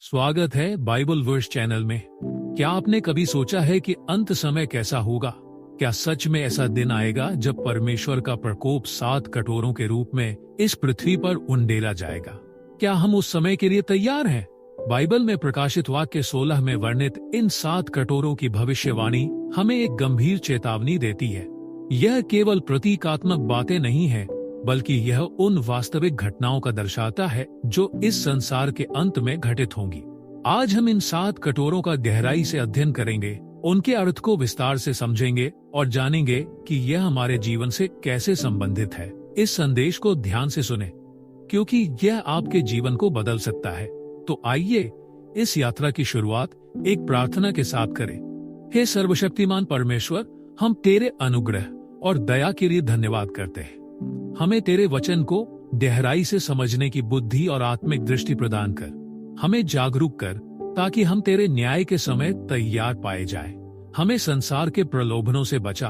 स्वागत है Bible verse channel में। क्या आपने कभी सोचा है कि अंत समय कैसा होगा? क्या सच में ऐसा दिन आएगा जब परमेश्वर का प्रकोप 7 कटोरों के रूप में इस पृथ्वी पर उंडेला जाएगा? क्या हम उस समय के लिए तैयार हैं? बाइबल में प्रकाशित वाक्य 16 में वर्णित इन 7 कटोरों की भविष्यवाणी हमें एक गंभीर चेतावनी देती है। यह केवल प्रतीकात्मक बातें नहीं है, बल्कि यह उन वास्तविक घटनाओं का दर्शाता है जो इस संसार के अंत में घटित होंगी। आज हम इन 7 कटोरों का गहराई से अध्ययन करेंगे, उनके अर्थ को विस्तार से समझेंगे और जानेंगे कि यह हमारे जीवन से कैसे संबंधित है। इस संदेश को ध्यान से सुने, क्योंकि यह आपके जीवन को बदल सकता है। तो आइए इस यात्रा की शुरुआत एक प्रार्थना के साथ करें। हे सर्वशक्तिमान परमेश्वर, हम तेरे अनुग्रह और दया के लिए धन्यवाद करते हैं। हमें तेरे वचन को गहराई से समझने की बुद्धि और आत्मिक दृष्टि प्रदान कर, हमें जागरूक कर, ताकि हम तेरे न्याय के समय तैयार पाए जाएं। हमें संसार के प्रलोभनों से बचा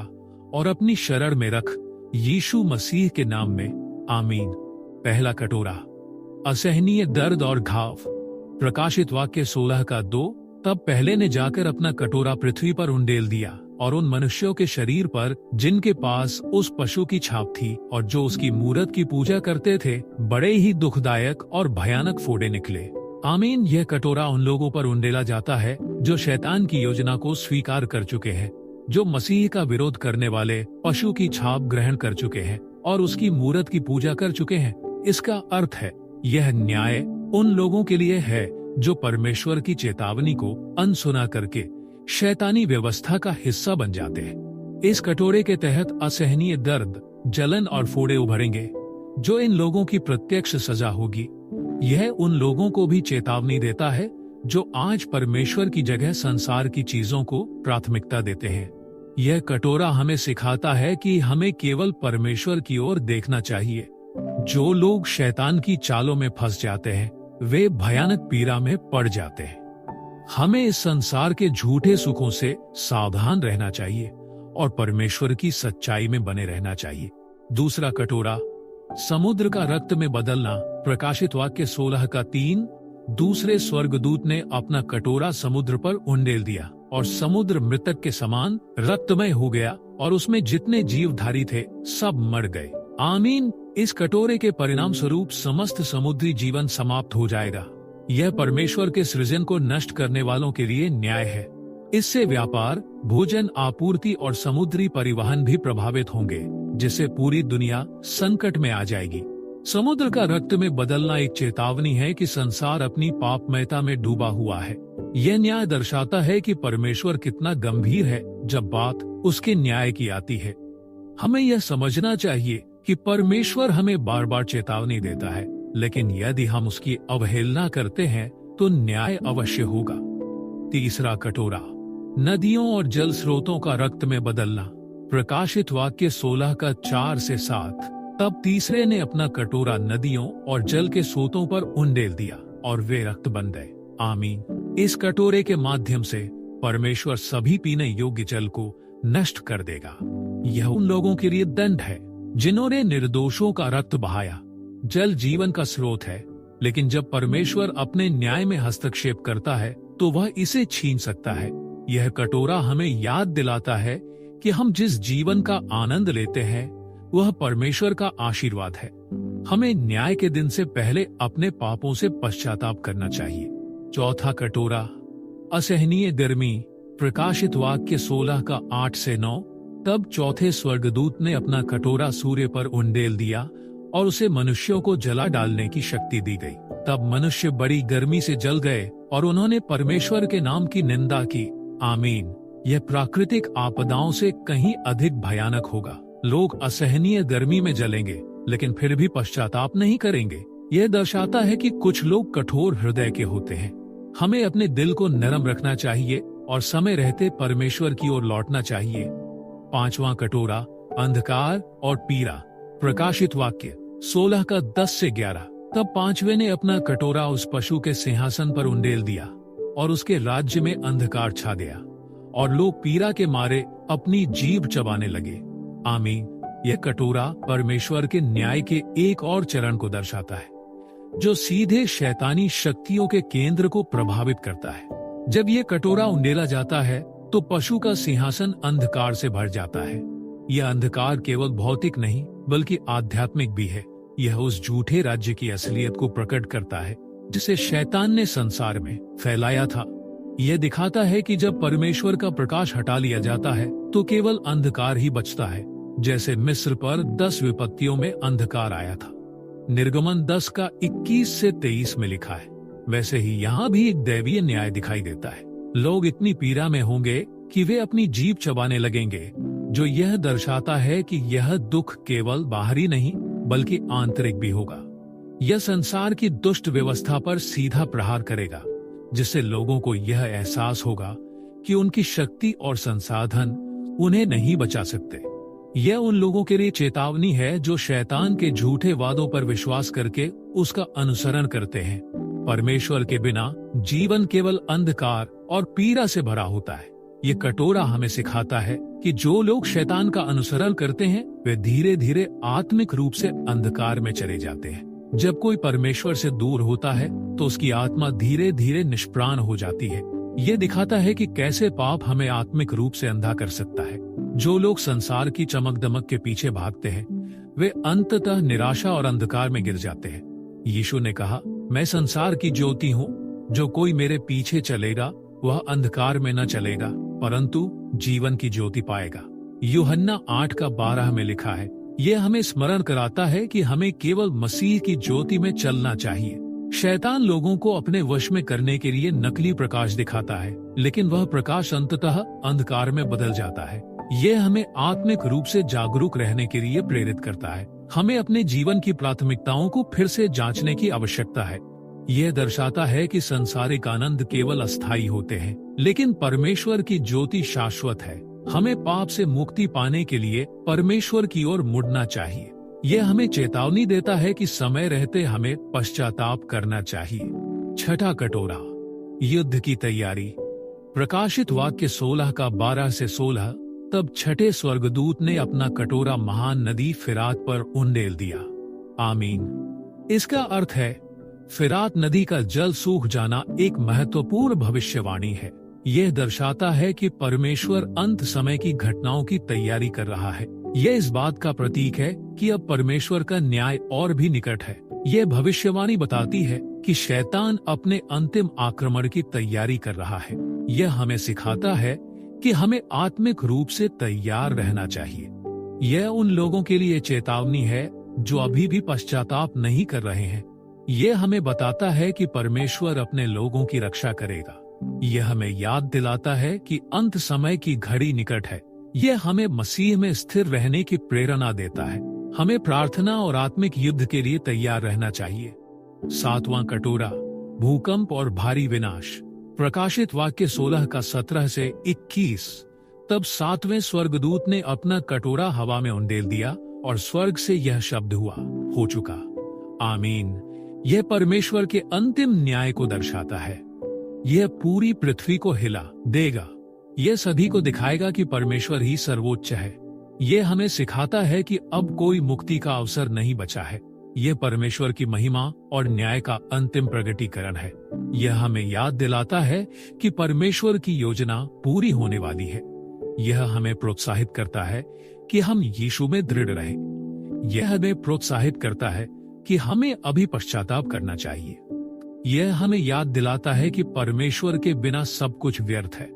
और अपनी शरण में रख, यीशु मसीह के नाम में, आमीन। पहला कटोरा, असहनीय दर्द और घाव। प्रकाशित वाक्य 16 का 2। तब पहले ने जाकर अपना कटोरा पृथ्वी पर उंडेल दिया और उन मनुष्यों के शरीर पर जिनके पास उस पशु की छाप थी और जो उसकी मूरत की पूजा करते थे, बड़े ही दुखदायक और भयानक फोड़े निकले। आमीन। यह कटोरा उन लोगों पर उंडेला जाता है जो शैतान की योजना को स्वीकार कर चुके हैं, जो मसीह का विरोध करने वाले पशु की छाप ग्रहण कर चुके हैं और उसकी मूरत की पूजा कर चुके हैं। इसका अर्थ है, यह न्याय उन लोगों के लिए है जो परमेश्वर की चेतावनी को अनसुना करके शैतानी व्यवस्था का हिस्सा बन जाते हैं। इस कटोरे के तहत असहनीय दर्द, जलन और फोड़े उभरेंगे, जो इन लोगों की प्रत्यक्ष सजा होगी। यह उन लोगों को भी चेतावनी देता है जो आज परमेश्वर की जगह संसार की चीजों को प्राथमिकता देते हैं। यह कटोरा हमें सिखाता है कि हमें केवल परमेश्वर की ओर देखना चाहिए। जो लोग शैतान की चालों में फंस जाते हैं, वे भयानक पीड़ा में पड़ जाते हैं। हमें इस संसार के झूठे सुखों से सावधान रहना चाहिए और परमेश्वर की सच्चाई में बने रहना चाहिए। दूसरा कटोरा, समुद्र का रक्त में बदलना। प्रकाशित वाक्य 16 का 3। दूसरे स्वर्गदूत ने अपना कटोरा समुद्र पर उंडेल दिया और समुद्र मृतक के समान रक्तमय हो गया और उसमें जितने जीवधारी थे सब मर गए। आमीन। इस कटोरे के परिणाम स्वरूप समस्त समुद्री जीवन समाप्त हो जाएगा। यह परमेश्वर के सृजन को नष्ट करने वालों के लिए न्याय है। इससे व्यापार, भोजन आपूर्ति और समुद्री परिवहन भी प्रभावित होंगे, जिससे पूरी दुनिया संकट में आ जाएगी। समुद्र का रक्त में बदलना एक चेतावनी है कि संसार अपनी पापमयता में डूबा हुआ है। यह न्याय दर्शाता है कि परमेश्वर कितना गंभीर है जब बात उसके न्याय की आती है। हमें यह समझना चाहिए कि परमेश्वर हमें बार बार चेतावनी देता है, लेकिन यदि हम उसकी अवहेलना करते हैं तो न्याय अवश्य होगा। तीसरा कटोरा, नदियों और जल स्रोतों का रक्त में बदलना। प्रकाशित वाक्य 16 का 4 से 7। तब तीसरे ने अपना कटोरा नदियों और जल के स्रोतों पर उंडेल दिया और वे रक्त बन गए। आमीन। इस कटोरे के माध्यम से परमेश्वर सभी पीने योग्य जल को नष्ट कर देगा। यह उन लोगों के लिए दंड है जिन्होंने निर्दोषों का रक्त बहाया। जल जीवन का स्रोत है, लेकिन जब परमेश्वर अपने न्याय में हस्तक्षेप करता है तो वह इसे छीन सकता है। यह कटोरा हमें याद दिलाता है कि हम जिस जीवन का आनंद लेते हैं वह परमेश्वर का आशीर्वाद है। हमें न्याय के दिन से पहले अपने पापों से पश्चाताप करना चाहिए। चौथा कटोरा, असहनीय गर्मी। प्रकाशित वाक्य 16 का 8 से 9। तब चौथे स्वर्गदूत ने अपना कटोरा सूर्य पर उंडेल दिया और उसे मनुष्यों को जला डालने की शक्ति दी गई। तब मनुष्य बड़ी गर्मी से जल गए और उन्होंने परमेश्वर के नाम की निंदा की। आमीन। यह प्राकृतिक आपदाओं से कहीं अधिक भयानक होगा। लोग असहनीय गर्मी में जलेंगे, लेकिन फिर भी पश्चाताप नहीं करेंगे। यह दर्शाता है कि कुछ लोग कठोर हृदय के होते हैं। हमें अपने दिल को नरम रखना चाहिए और समय रहते परमेश्वर की ओर लौटना चाहिए। पांचवा कटोरा, अंधकार और पीड़ा। प्रकाशित वाक्य 16 का 10 से 11। तब पांचवे ने अपना कटोरा उस पशु के सिंहासन पर उंडेल दिया और उसके राज्य में अंधकार छा गया और लोग पीड़ा के मारे अपनी जीभ चबाने लगे। आमीन। यह कटोरा परमेश्वर के न्याय के एक और चरण को दर्शाता है। जो सीधे शैतानी शक्तियों के केंद्र को प्रभावित करता है। जब ये कटोरा उंडेला जाता है तो पशु का सिंहासन अंधकार से भर जाता है। यह अंधकार केवल भौतिक नहीं बल्कि आध्यात्मिक भी है। यह उस झूठे राज्य की असलियत को प्रकट करता है जिसे शैतान ने संसार में फैलाया था। यह दिखाता है कि जब परमेश्वर का प्रकाश हटा लिया जाता है तो केवल अंधकार ही बचता है, जैसे मिस्र पर 10 विपत्तियों में अंधकार आया था। निर्गमन 10 का 21 से 23 में लिखा है। वैसे ही यहाँ भी एक दैवीय न्याय दिखाई देता है। लोग इतनी पीड़ा में होंगे कि वे अपनी जीभ चबाने लगेंगे, जो यह दर्शाता है कि यह दुख केवल बाहरी नहीं बल्कि आंतरिक भी होगा। यह संसार की दुष्ट व्यवस्था पर सीधा प्रहार करेगा, जिससे लोगों को यह एहसास होगा कि उनकी शक्ति और संसाधन उन्हें नहीं बचा सकते। यह उन लोगों के लिए चेतावनी है जो शैतान के झूठे वादों पर विश्वास करके उसका अनुसरण करते हैं। परमेश्वर के बिना जीवन केवल अंधकार और पीड़ा से भरा होता है। ये कटोरा हमें सिखाता है कि जो लोग शैतान का अनुसरण करते हैं वे धीरे धीरे आत्मिक रूप से अंधकार में चले जाते हैं। जब कोई परमेश्वर से दूर होता है तो उसकी आत्मा धीरे धीरे निष्प्राण हो जाती है। ये दिखाता है कि कैसे पाप हमें आत्मिक रूप से अंधा कर सकता है। जो लोग संसार की चमक दमक के पीछे भागते हैं वे अंततः निराशा और अंधकार में गिर जाते हैं। यीशु ने कहा, मैं संसार की ज्योति हूँ, जो कोई मेरे पीछे चलेगा वह अंधकार में न चलेगा परंतु जीवन की ज्योति पाएगा। यूहन्ना 8 का 12 में लिखा है। यह हमें स्मरण कराता है कि हमें केवल मसीह की ज्योति में चलना चाहिए। शैतान लोगों को अपने वश में करने के लिए नकली प्रकाश दिखाता है, लेकिन वह प्रकाश अंततः अंधकार में बदल जाता है। यह हमें आत्मिक रूप से जागरूक रहने के लिए प्रेरित करता है। हमें अपने जीवन की प्राथमिकताओं को फिर से जांचने की आवश्यकता है। यह दर्शाता है कि सांसारिक आनंद केवल अस्थायी होते हैं, लेकिन परमेश्वर की ज्योति शाश्वत है। हमें पाप से मुक्ति पाने के लिए परमेश्वर की ओर मुड़ना चाहिए। यह हमें चेतावनी देता है कि समय रहते हमें पश्चाताप करना चाहिए। छठा कटोरा, युद्ध की तैयारी। प्रकाशित वाक्य 16 का 12 से 16। तब छठे स्वर्गदूत ने अपना कटोरा महान नदी फिरात पर उंडेल दिया। आमीन। इसका अर्थ है फिरात नदी का जल सूख जाना एक महत्वपूर्ण भविष्यवाणी है। यह दर्शाता है कि परमेश्वर अंत समय की घटनाओं की तैयारी कर रहा है। यह इस बात का प्रतीक है कि अब परमेश्वर का न्याय और भी निकट है। यह भविष्यवाणी बताती है कि शैतान अपने अंतिम आक्रमण की तैयारी कर रहा है। यह हमें सिखाता है कि हमें आत्मिक रूप से तैयार रहना चाहिए। यह उन लोगों के लिए चेतावनी है जो अभी भी पश्चाताप नहीं कर रहे हैं। यह हमें बताता है कि परमेश्वर अपने लोगों की रक्षा करेगा। यह हमें याद दिलाता है कि अंत समय की घड़ी निकट है। यह हमें मसीह में स्थिर रहने की प्रेरणा देता है। हमें प्रार्थना और आत्मिक युद्ध के लिए तैयार रहना चाहिए। सातवां कटोरा, भूकंप और भारी विनाश। प्रकाशित वाक्य 16 का 17 से 21। तब सातवें स्वर्गदूत ने अपना कटोरा हवा में उंडेल दिया और स्वर्ग से यह शब्द हुआ, हो चुका। आमीन। यह परमेश्वर के अंतिम न्याय को दर्शाता है। यह पूरी पृथ्वी को हिला देगा। यह सभी को दिखाएगा कि परमेश्वर ही सर्वोच्च है। यह हमें सिखाता है कि अब कोई मुक्ति का अवसर नहीं बचा है। यह परमेश्वर की महिमा और न्याय का अंतिम प्रगटीकरण है। यह हमें याद दिलाता है कि परमेश्वर की योजना पूरी होने वाली है। यह हमें प्रोत्साहित करता है कि हम यीशु में दृढ़ रहें। यह हमें प्रोत्साहित करता है कि हमें अभी पश्चाताप करना चाहिए। यह हमें याद दिलाता है कि परमेश्वर के बिना सब कुछ व्यर्थ है।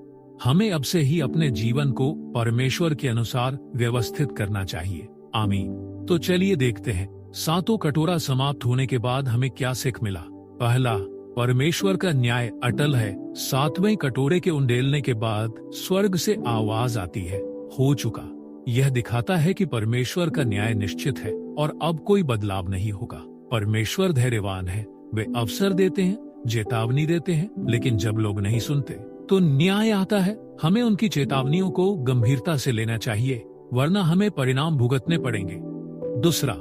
हमें अब से ही अपने जीवन को परमेश्वर के अनुसार व्यवस्थित करना चाहिए। आमीन। तो चलिए देखते हैं सातों कटोरा समाप्त होने के बाद हमें क्या सीख मिला। पहला, परमेश्वर का न्याय अटल है। सातवें कटोरे के उंडेलने के बाद स्वर्ग से आवाज आती है, हो चुका। यह दिखाता है कि परमेश्वर का न्याय निश्चित है और अब कोई बदलाव नहीं होगा। परमेश्वर धैर्यवान है। वे अवसर देते हैं, चेतावनी देते हैं, लेकिन जब लोग नहीं सुनते तो न्याय आता है। हमें उनकी चेतावनियों को गंभीरता से लेना चाहिए, वरना हमें परिणाम भुगतने पड़ेंगे। दूसरा,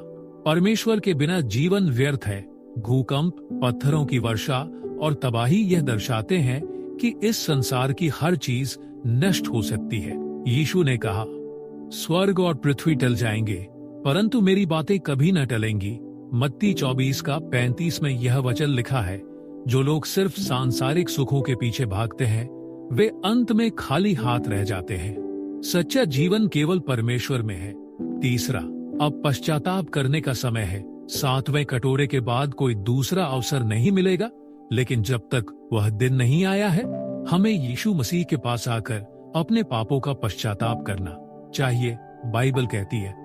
परमेश्वर के बिना जीवन व्यर्थ है। भूकंप, पत्थरों की वर्षा और तबाही यह दर्शाते हैं कि इस संसार की हर चीज नष्ट हो सकती है। यीशु ने कहा, स्वर्ग और पृथ्वी टल जाएंगे परंतु मेरी बातें कभी न टलेंगी। मत्ती 24 का 35 में यह वचन लिखा है, जो लोग सिर्फ सांसारिक सुखों के पीछे भागते हैं वे अंत में खाली हाथ रह जाते हैं। सच्चा जीवन केवल परमेश्वर में है। तीसरा, अब पश्चाताप करने का समय है। 7वें कटोरे के बाद कोई दूसरा अवसर नहीं मिलेगा, लेकिन जब तक वह दिन नहीं आया है, हमें यीशु मसीह के पास आकर अपने पापों का पश्चाताप करना चाहिए। बाइबल कहती है,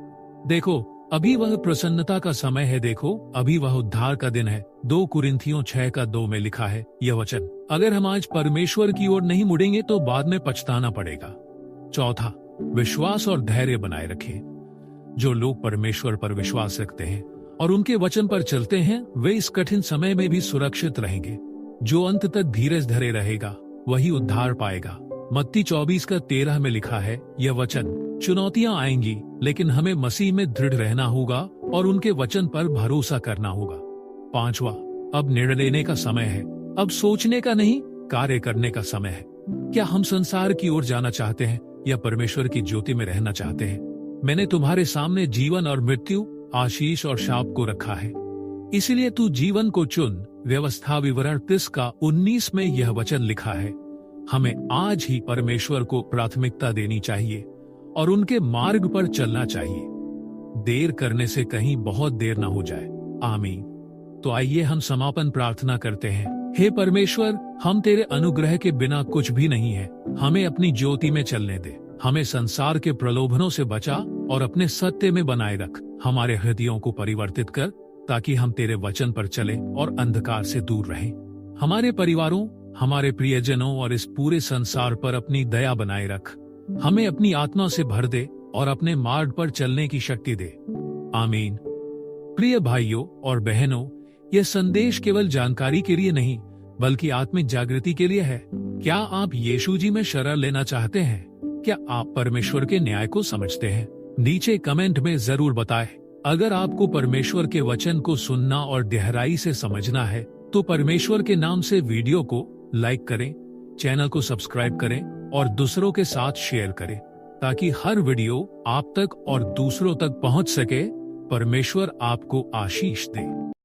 देखो अभी वह प्रसन्नता का समय है, देखो अभी वह उद्धार का दिन है। 2 कुरिन्थियों 6:2 में लिखा है यह वचन। अगर हम आज परमेश्वर की ओर नहीं मुड़ेंगे तो बाद में पछताना पड़ेगा। चौथा, विश्वास और धैर्य बनाए रखें। जो लोग परमेश्वर पर विश्वास रखते हैं और उनके वचन पर चलते हैं, वे इस कठिन समय में भी सुरक्षित रहेंगे। जो अंत तक धीरज धरे रहेगा वही उद्धार पाएगा। मत्ती 24:13 में लिखा है यह वचन, चुनौतियां आएंगी लेकिन हमें मसीह में दृढ़ रहना होगा और उनके वचन पर भरोसा करना होगा। पांचवा, अब निर्णय लेने का समय है। अब सोचने का नहीं, कार्य करने का समय है। क्या हम संसार की ओर जाना चाहते हैं या परमेश्वर की ज्योति में रहना चाहते हैं? मैंने तुम्हारे सामने जीवन और मृत्यु, आशीष और शाप को रखा है, इसलिए तू जीवन को चुन। व्यवस्था विवरण 30:19 में यह वचन लिखा है, हमें आज ही परमेश्वर को प्राथमिकता देनी चाहिए और उनके मार्ग पर चलना चाहिए। देर करने से कहीं बहुत देर ना हो जाए। आमीन। तो आइए हम समापन प्रार्थना करते हैं। हे परमेश्वर, हम तेरे अनुग्रह के बिना कुछ भी नहीं है। हमें अपनी ज्योति में चलने दे। हमें संसार के प्रलोभनों से बचा और अपने सत्य में बनाए रख। हमारे हृदयों को परिवर्तित कर ताकि हम तेरे वचन पर चले और अंधकार से दूर रहें। हमारे परिवारों, हमारे प्रियजनों और इस पूरे संसार पर अपनी दया बनाए रख। हमें अपनी आत्मा से भर दे और अपने मार्ग पर चलने की शक्ति दे। आमीन। प्रिय भाइयों और बहनों, यह संदेश केवल जानकारी के लिए नहीं बल्कि आत्मिक जागृति के लिए है। क्या आप यीशु जी में शरण लेना चाहते हैं? क्या आप परमेश्वर के न्याय को समझते हैं? नीचे कमेंट में जरूर बताएं। अगर आपको परमेश्वर के वचन को सुनना और गहराई से समझना है तो परमेश्वर के नाम से वीडियो को लाइक करें, चैनल को सब्सक्राइब करें और दूसरों के साथ शेयर करें ताकि हर वीडियो आप तक और दूसरों तक पहुंच सके। परमेश्वर आपको आशीष दे।